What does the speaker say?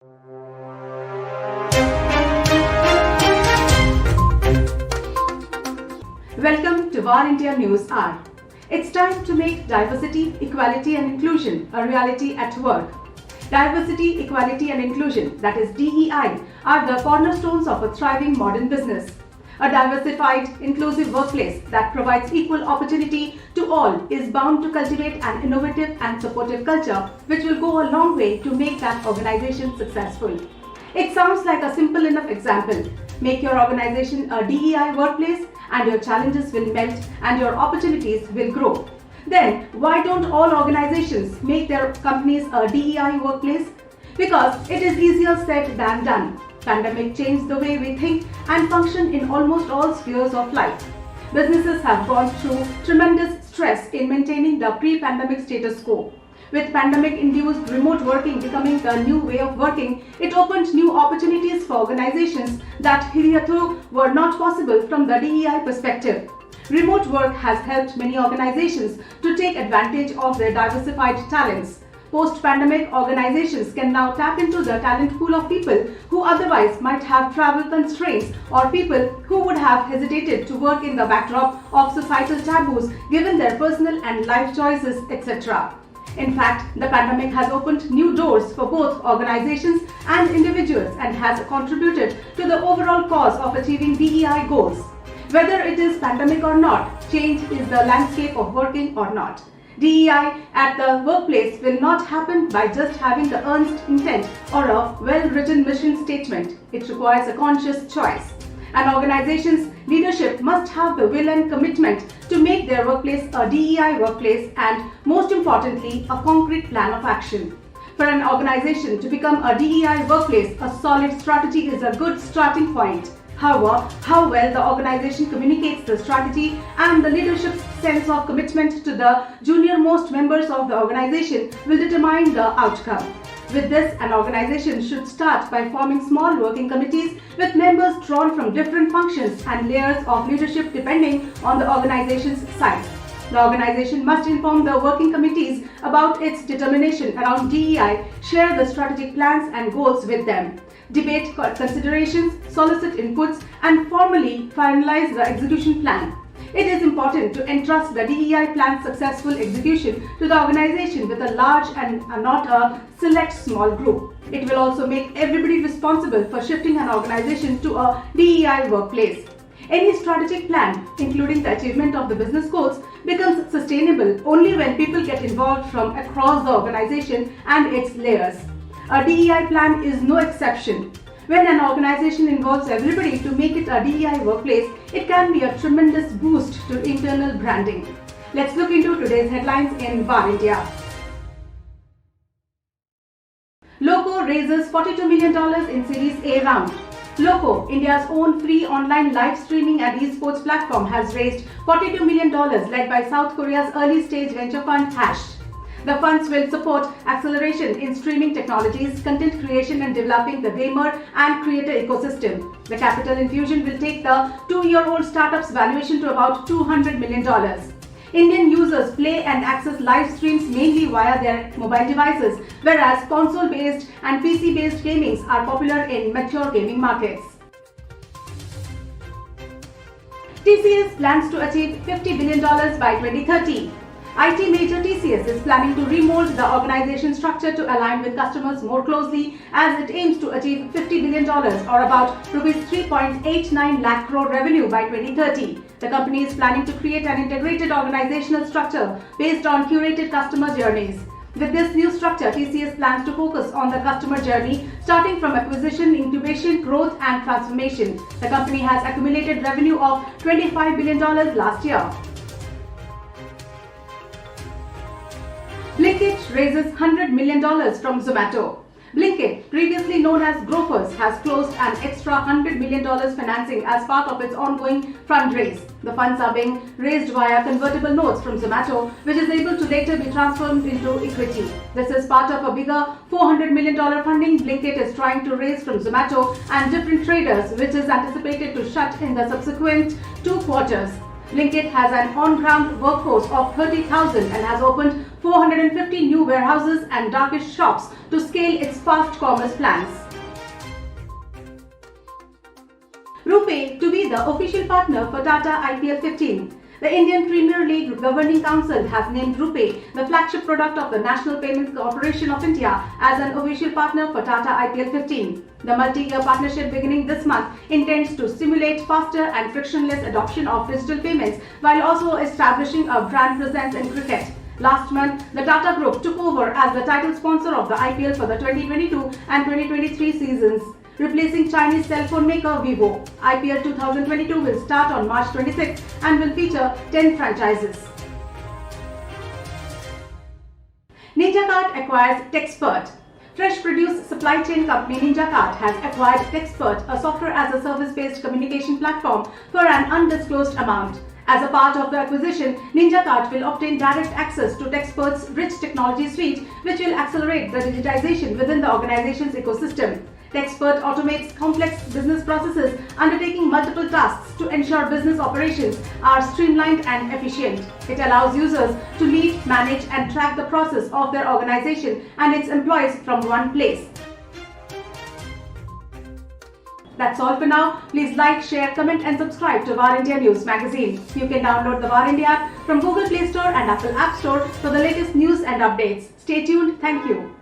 Welcome to VARINDIA News Hour. It's time to make diversity, equality and inclusion a reality at work. Diversity, equality and inclusion, that is DEI, are the cornerstones of a thriving modern business. A diversified, inclusive workplace that provides equal opportunity to all is bound to cultivate an innovative and supportive culture which will go a long way to make that organization successful. It sounds like a simple enough example. Make your organization a DEI workplace and your challenges will melt and your opportunities will grow. Then, why don't all organizations make their companies a DEI workplace? Because it is easier said than done. Pandemic changed the way we think and function in almost all spheres of life. Businesses have gone through tremendous stress in maintaining the pre-pandemic status quo. With pandemic-induced remote working becoming the new way of working, it opened new opportunities for organizations that hitherto were not possible from the DEI perspective. Remote work has helped many organizations to take advantage of their diversified talents. Post-pandemic, organizations can now tap into the talent pool of people who otherwise might have travel constraints or people who would have hesitated to work in the backdrop of societal taboos given their personal and life choices, etc. In fact, the pandemic has opened new doors for both organizations and individuals and has contributed to the overall cause of achieving DEI goals. Whether it is pandemic or not, change is the landscape of working or not. DEI at the workplace will not happen by just having the earnest intent or a well-written mission statement. It requires a conscious choice. An organization's leadership must have the will and commitment to make their workplace a DEI workplace and, most importantly, a concrete plan of action. For an organization to become a DEI workplace, a solid strategy is a good starting point. However, how well the organization communicates the strategy and the leadership's sense of commitment to the junior-most members of the organization will determine the outcome. With this, an organization should start by forming small working committees with members drawn from different functions and layers of leadership depending on the organization's size. The organization must inform the working committees about its determination around DEI, share the strategic plans and goals with them, debate considerations, solicit inputs, and formally finalize the execution plan. It is important to entrust the DEI plan's successful execution to the organization with a large and not a select small group. It will also make everybody responsible for shifting an organization to a DEI workplace. Any strategic plan, including the achievement of the business goals, becomes sustainable only when people get involved from across the organization and its layers. A DEI plan is no exception. When an organization involves everybody to make it a DEI workplace, it can be a tremendous boost to internal branding. Let's look into today's headlines in VARINDIA. Loco raises $42 million in Series A round. Loco, India's own free online live streaming and esports platform, has raised $42 million led by South Korea's early stage venture fund Hash. The funds will support acceleration in streaming technologies, content creation and developing the gamer and creator ecosystem. The capital infusion will take the 2-year-old startup's valuation to about $200 million. Indian users play and access live streams mainly via their mobile devices, whereas console-based and PC-based gamings are popular in mature gaming markets. TCS plans to achieve $50 billion by 2030. IT major TCS is planning to remold the organization structure to align with customers more closely as it aims to achieve $50 billion or about Rs 3.89 lakh crore revenue by 2030. The company is planning to create an integrated organizational structure based on curated customer journeys. With this new structure, TCS plans to focus on the customer journey, starting from acquisition, incubation, growth and transformation. The company has accumulated revenue of $25 billion last year. Blinkit raises $100 million from Zomato. Blinkit, previously known as Grofers, has closed an extra $100 million financing as part of its ongoing fundraise. The funds are being raised via convertible notes from Zomato, which is able to later be transformed into equity. This is part of a bigger $400 million funding Blinkit is trying to raise from Zomato and different traders, which is anticipated to shut in the subsequent 2 quarters. Blinkit has an on-ground workforce of 30,000 and has opened 450 new warehouses and darkish shops to scale its fast commerce plans. RuPay to be the official partner for Tata IPL 15. The Indian Premier League Governing Council has named RuPay, the flagship product of the National Payments Corporation of India, as an official partner for Tata IPL 15. The multi-year partnership beginning this month intends to stimulate faster and frictionless adoption of digital payments while also establishing a brand presence in cricket. Last month, the Tata Group took over as the title sponsor of the IPL for the 2022 and 2023 seasons, replacing Chinese cell phone maker Vivo. IPL 2022 will start on March 26 and will feature 10 franchises. Ninjacart acquires Tecxprt. Fresh produce supply chain company Ninjacart has acquired Tecxprt, a software-as-a-service-based communication platform, for an undisclosed amount. As a part of the acquisition, Ninjacart will obtain direct access to Tecxprt's rich technology suite, which will accelerate the digitization within the organization's ecosystem. Tecxprt automates complex business processes, undertaking multiple tasks to ensure business operations are streamlined and efficient. It allows users to lead, manage, and track the process of their organization and its employees from one place. That's all for now. Please like, share, comment, and subscribe to VARINDIA News magazine. You can download the VARINDIA app from Google Play Store and Apple App Store for the latest news and updates. Stay tuned. Thank you.